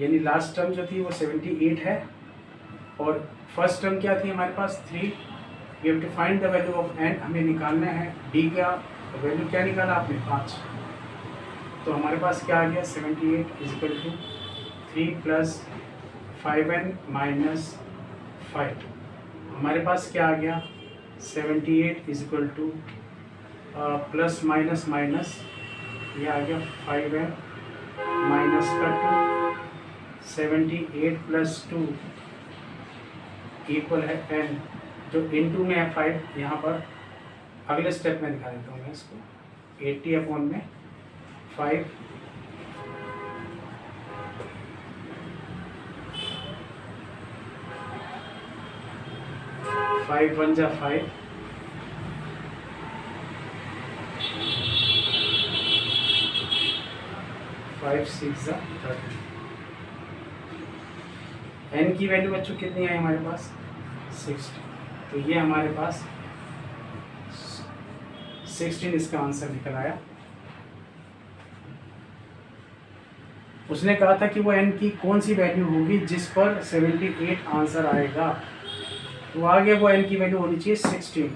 S1: यानी लास्ट टर्म जो थी वो 78 है और फर्स्ट टर्म क्या थी हमारे पास 3. You have to find the value of n. हमें निकालना है D का वैल्यू. क्या निकाला आपने 5. तो हमारे पास क्या आ गया 78 is equal to 3 plus 5n minus 5. हमारे पास क्या आ गया 78 is equal to plus minus minus ये आ गया 5n माइनस का 2. 78 प्लस 2 इक्वल है n, जो इनटू में है 5. यहाँ पर अगले स्टेप में दिखा देता हूँ मैं इसको. 80 अपॉन में 5 5 1 जा 5 5 6 जा 13. n की वैल्यू बच्चों कितनी है हमारे पास 60. तो ये हमारे पास 16 इसका आंसर निकल आया. उसने कहा था कि वो n की कौन सी वैल्यू होगी जिस पर 78 आंसर आएगा. तो आगे वो n की वैल्यू होनी चाहिए 16.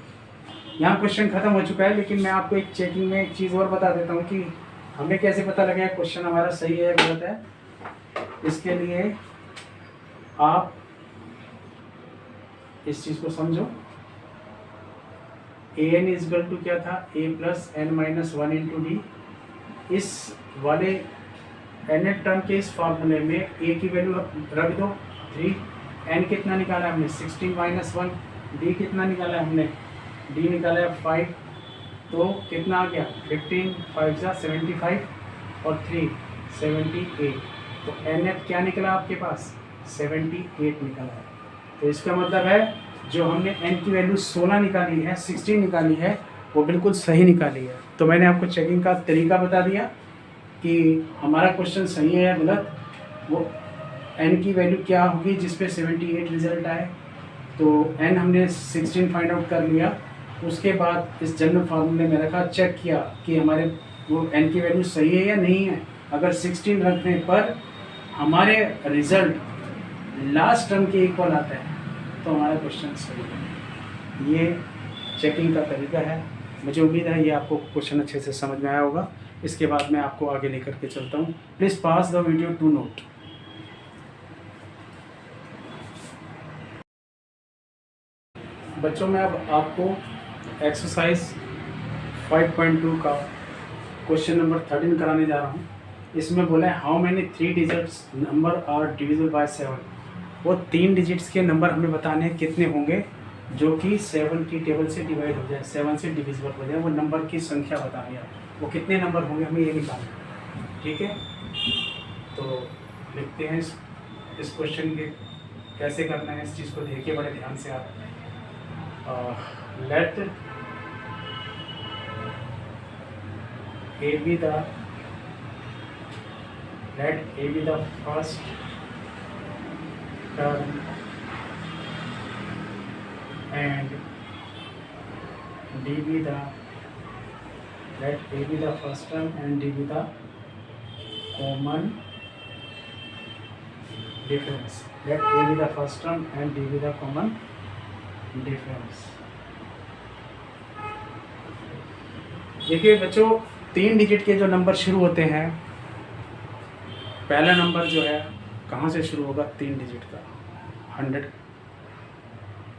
S1: यहाँ क्वेश्चन खत्म हो चुका है, लेकिन मैं आपको एक चेकिंग में एक चीज़ और बता देता हूँ कि हमें कैसे पता लगेगा क्वेश्चन हमारा सही है या गलत है. इसके लिए आप इस चीज़ को समझो. AN इज इक्वल टू क्या था A plus n minus 1 into D. इस वाले nth टर्म के इस फॉर्मूले में A की वैल्यू रख दो 3. n कितना निकाला हमने 16 माइनस 1. D कितना निकाला हमने D निकाला है 5. तो कितना आ गया 15 5 जा 75 और 3 78. तो nth क्या निकला आपके पास 78 निकला है. तो इसका मतलब है जो हमने n की वैल्यू 16 निकाली है 16 निकाली है वो बिल्कुल सही निकाली है. तो मैंने आपको चेकिंग का तरीका बता दिया कि हमारा क्वेश्चन सही है या गलत. वो n की वैल्यू क्या होगी जिस पे 78 रिजल्ट आए. तो n हमने 16 फाइंड आउट कर लिया. उसके बाद इस जनरल फार्मूले में रखा, चेक किया कि हमारे वो n की वैल्यू सही है या नहीं है. अगर 16 रखने पर हमारे रिजल्ट लास्ट टर्म के इक्वल आता है तो हमारा क्वेश्चन सही है. ये चेकिंग का तरीका है. मुझे उम्मीद है ये आपको क्वेश्चन अच्छे से समझ में आया होगा. इसके बाद मैं आपको आगे लेकर के चलता हूँ. Please pause the video to note. बच्चों मैं अब आपको एक्सरसाइज 5.2 का क्वेश्चन नंबर 13 कराने जा रहा हूँ. इसमें बोला है how many 3 digits number are divisible by 7. वो 3 डिजिट्स के नंबर हमें बताने हैं कितने होंगे जो कि 7 की टेबल से डिवाइड हो जाए, 7 से डिविजिबल हो जाए. वो नंबर की संख्या बतानी है. वो कितने नंबर होंगे हमें ये निकालना है. ठीक है, तो लिखते हैं इस क्वेश्चन के कैसे करना है इस चीज़ को देखिए बड़े ध्यान से आप। Let a be the first term and d be the let a be the first term and d be the common difference. Let a be the first term and d be the common difference. देखिए बच्चों, 3 digit के जो number शुरू होते हैं, पहला number जो है कहाँ से शुरू होगा? 3 डिजिट का 100,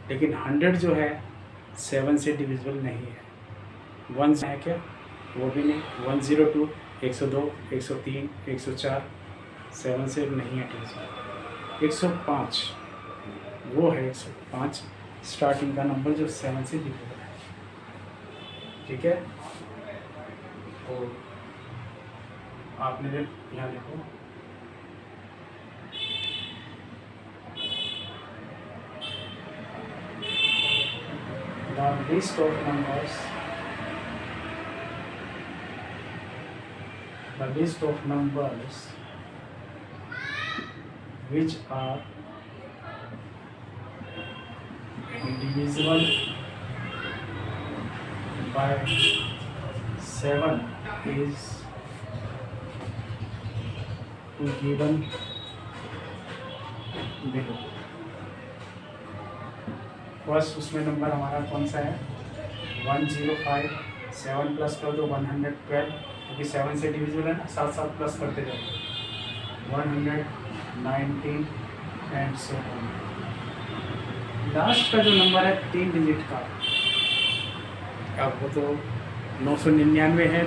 S1: लेकिन 100 जो है 7 से डिविजिबल नहीं है। 1 है क्या? वो भी नहीं। 102, 102, 103, 104 7 से नहीं है डिविजिबल। 105 वो है, 105 स्टार्टिंग का नंबर जो 7 से डिविजिबल है। ठीक है, तो आपने यहाँ देखो, the list of numbers which are divisible by 7 is given below. First उसमें नंबर हमारा कौन सा है? 105। 7 प्लस कर दो 112, क्योंकि 7 से डिविजिबल है ना, साथ साथ प्लस करते जाओ। 119 एंड सो ऑन। लास्ट का जो नंबर है 3 डिजिट का, अब वो तो 999 है,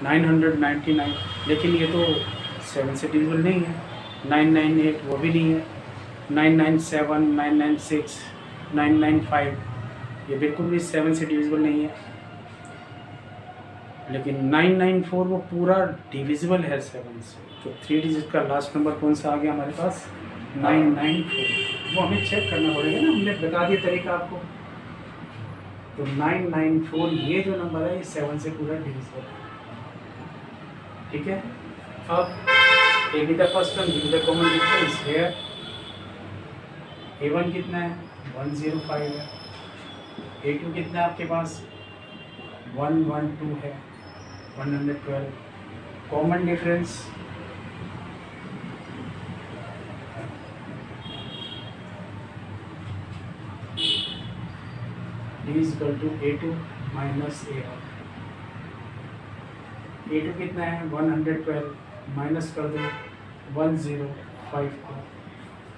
S1: 999, लेकिन ये तो 7 से डिविजिबल नहीं है। 998 वो भी नहीं है। 997, 996, 995 ये बिल्कुल भी 7 से डिविजिबल नहीं है। लेकिन 994 वो पूरा डिविजिबल है 7 से। तो 3 डिजिट का लास्ट नंबर कौन सा आ गया हमारे पास? 994। वो हमें चेक करना पड़ेगा ना, हमने बता दिया तरीका आपको। तो 994 ये जो नंबर है ये 7 से पूरा डिविजिबल है। ठीक है, अब ए be the first term, be the common difference here. A1 कितना है? 105 है। A2 कितना है आपके पास? 112 है, 112। Common difference D is equal to A2 minus A1। A2 कितना है? 112, माइनस कर दो 105 को।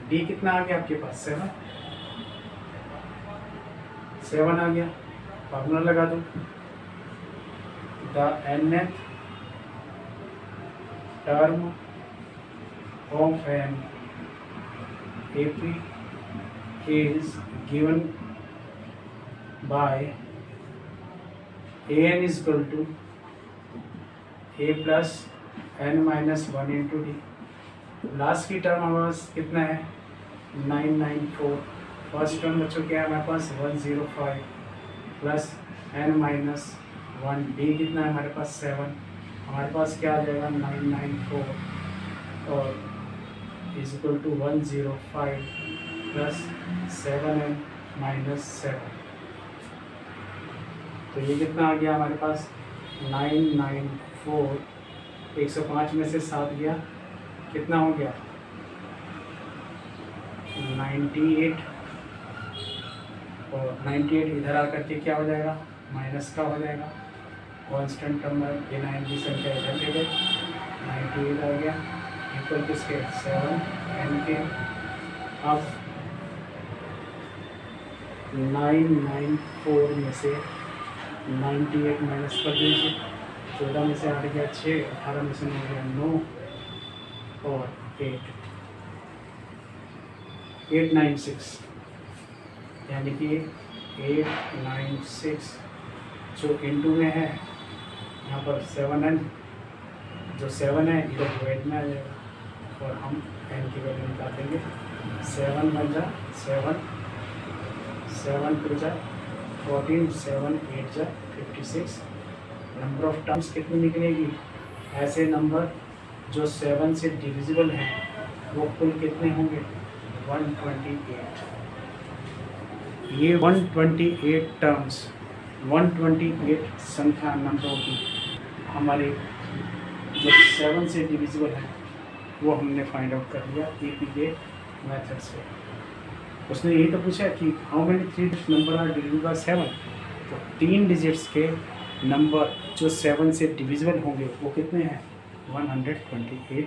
S1: D कितना आ गया आपके पास? 7 आ गया। फार्मूला लगा दो। The nth term of an AP is given by an is equal to a plus n minus 1 into d। Last की टर्म हमारे पास कितना है? 994। फर्स्ट टर्म बच्चों क्या है हमारे पास? 105 प्लस n माइनस 1। डी कितना है हमारे पास? 7। हमारे पास क्या आ जाएगा? 994 और is equal to 105 plus 7n minus 7। तो ये कितना आ गया हमारे पास? 994। 105 में से 7 गया, कितना हो गया? 98। और 98 इधर आकर के क्या हो जाएगा? माइनस का हो जाएगा। कांस्टेंट टर्म ये 9 की संख्या इधर ले गए, 98 आ गया इक्वल टू इसके 7n के। अब 994 में से 98 माइनस कर दीजिए। 14 में से 8 गया 6, 18 में से 9 गया 9 और 896, यानी कि 896 जो इनटू में है यहाँ पर 7n, जो 7 है इधर डिवाइड में आ जाएगा। और हम n की वैल्यू निकाल देंगे। 7 बन जा 7, 7 टू जा 14, 7 8 जा 56। नंबर ऑफ टर्म्स कितनी निकलेगी? ऐसे नंबर जो 7 से डिविजिबल हैं वो कुल कितने होंगे? 128। ये 128 टर्म्स, 128 संख्या नंबरों की हमारे जो 7 से डिविजिबल हैं वो हमने फाइंड आउट कर लिया एपी के मेथड से। उसने यही तो पूछा कि how many 3 digit number are divisible by 7। तो 3 डिजिट्स के नंबर जो 7 से डिविजिबल होंगे वो कितने हैं? 128।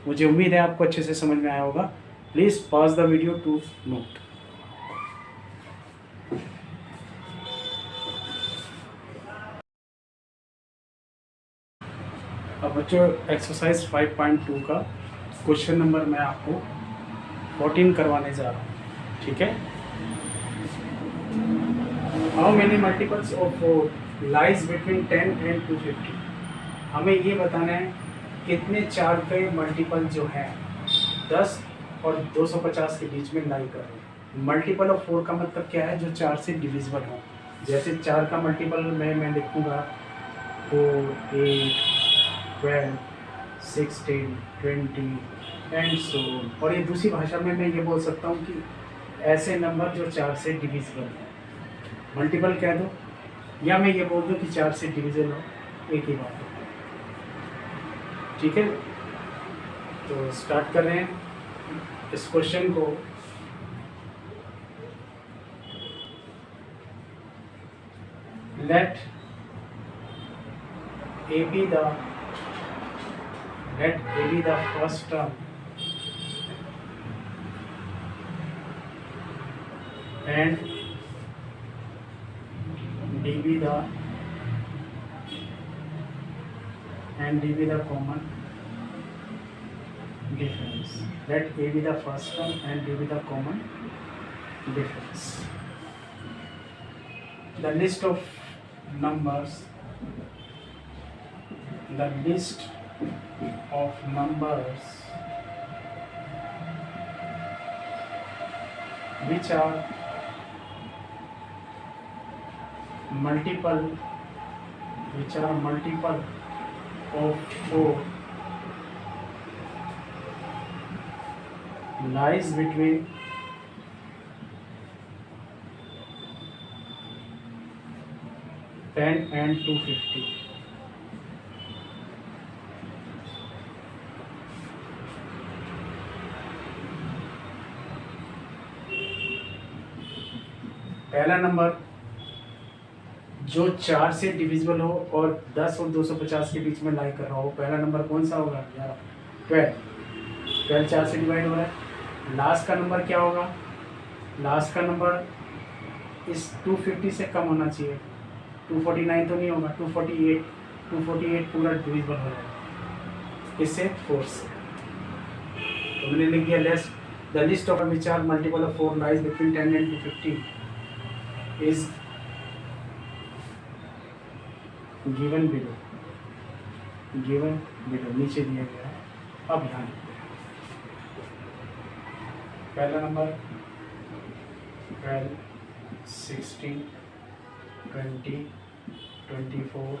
S1: मुझे उम्मीद है आपको अच्छे से समझ में आया होगा। Please pause the video to note. अब बच्चों एक्सरसाइज 5.2 का क्वेश्चन नंबर मैं आपको 14 करवाने जा रहा हूँ, ठीक है। How many multiples of 4 lies between 10 and 250। हमें ये बताना है कितने 4 के मल्टीपल जो है 10 और 250 के बीच में लाई कर रहे हैं। मल्टीपल ऑफ 4 का मतलब क्या है? जो 4 से डिविजिबल हो। जैसे 4 का मल्टीपल मैं लिखूँगा 4, 8, 12, 16, 20 एंड सो। और ये दूसरी भाषा में मैं ये बोल सकता हूँ कि ऐसे नंबर जो 4 से डिविजिबल हैं, मल्टीपल कह दो या मैं ये बोल दूँ कि 4 से डिविजिबल हो, एक ही बात है, ठीक है। तो स्टार्ट कर रहे हैं इस क्वेश्चन को। Let a be the first term and d be the common difference. Let a be the first term and d be the common difference. The list of numbers which are multiple of 4 lies between 10 and 250. पहला number जो 4 से divisible हो और 10 और 250 के बीच में लाई कर रहा हो, पहला नंबर कौन सा होगा यार? 12 4 से डिवाइड हो रहा है। लास्ट का नंबर क्या होगा? लास्ट का नंबर इस 250 से कम होना चाहिए। 249 तो नहीं होगा, 248 पूरा डिविजिबल हो जाएगा इससे 4 से। तो मैंने लिख दिया the list of which are multiple of 4 lies between 10 and 250 is given below, नीचे दिया गया है। अब यहाँ पहला नंबर 12, 16, 20, 24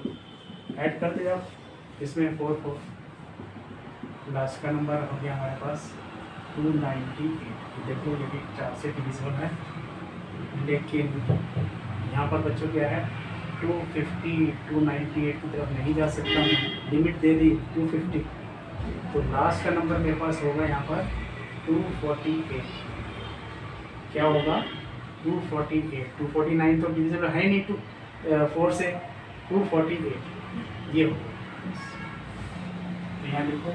S1: ऐड करते जाओ, इसमें 4 लास्ट का नंबर हो गया हमारे पास 298। देखो ये भी 4 से डिविजिबल है, लेकिन यहाँ पर बच्चों क्या है 250 298 की तरफ नहीं जा सकता, लिमिट दे दी 250। तो लास्ट का नंबर मेरे पास होगा यहाँ पर 248। क्या होगा? 248। 249 तो डिविजिबल है नहीं 4 से, 248 ये होगा। तो यहाँ देखो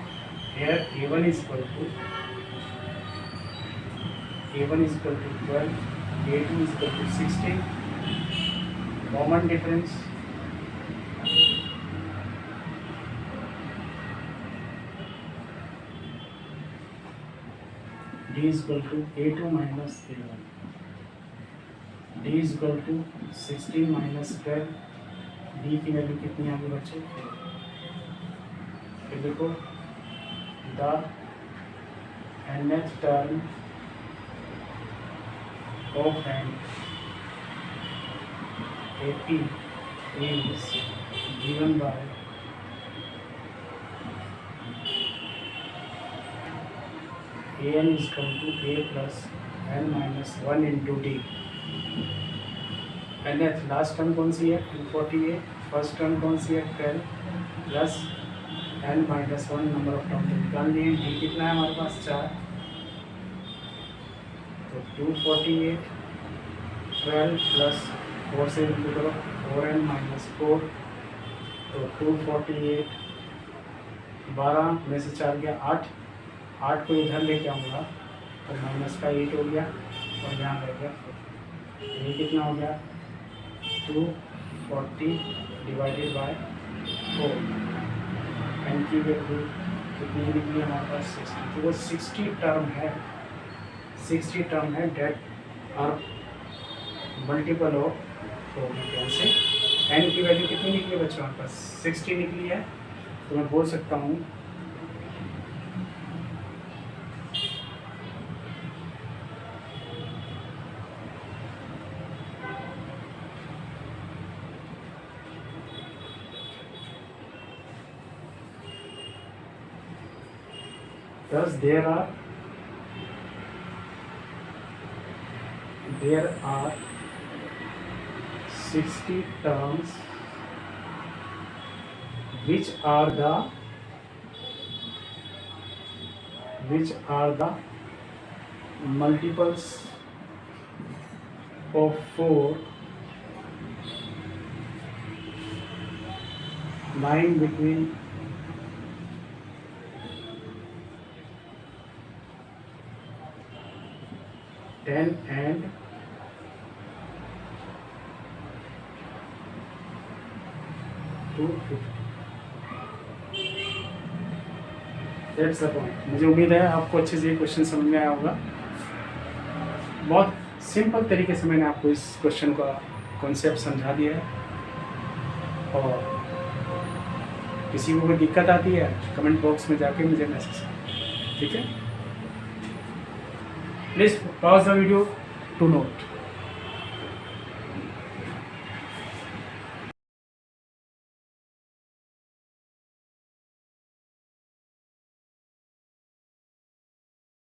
S1: here A1 is equal to 12, A2 is equal to 16, common difference D is equal to A2 minus A1, D is equal to 16 minus 12, D की वैल्यू कितनी आ गई बच्चों? फिर देखो the nth term of an AP is given by an is equal to a plus n minus 1 into d. nth last term कौन सी है 248, first term कौन सी है 12 plus n minus 1 number of term तो निकाल लिए। डी कितना है हमारे पास 4, तो 248 12 प्लस 4 से इंटू करो 4n माइनस 4, तो 248 12 में से 4 गया 8 को इधर लेके आऊँगा तो माइनस का 8 हो गया और यहाँ रह गया 4। ये कितना हो गया 240 डिवाइडेड बाय 4। एन की वैल्यू कितनी निकली हमारे पास 60, तो वो 60 टर्म है डेट आर मल्टीपल ऑफ 4 में कैसे। एन की वैल्यू कितनी निकली बच्चों हमारे पास 60 निकली है, तो मैं बोल सकता हूँ thus there are 60 terms which are the multiples of 4 lying between 10 and 250। That's the point. मुझे उम्मीद है आपको अच्छे से ये क्वेश्चन समझ में आया होगा। बहुत सिंपल तरीके से मैंने आपको इस क्वेश्चन का कॉन्सेप्ट समझा दिया है, और किसी को कोई दिक्कत आती है कमेंट बॉक्स में जाके मुझे मैसेज करें, ठीक है। Please pause the video to note.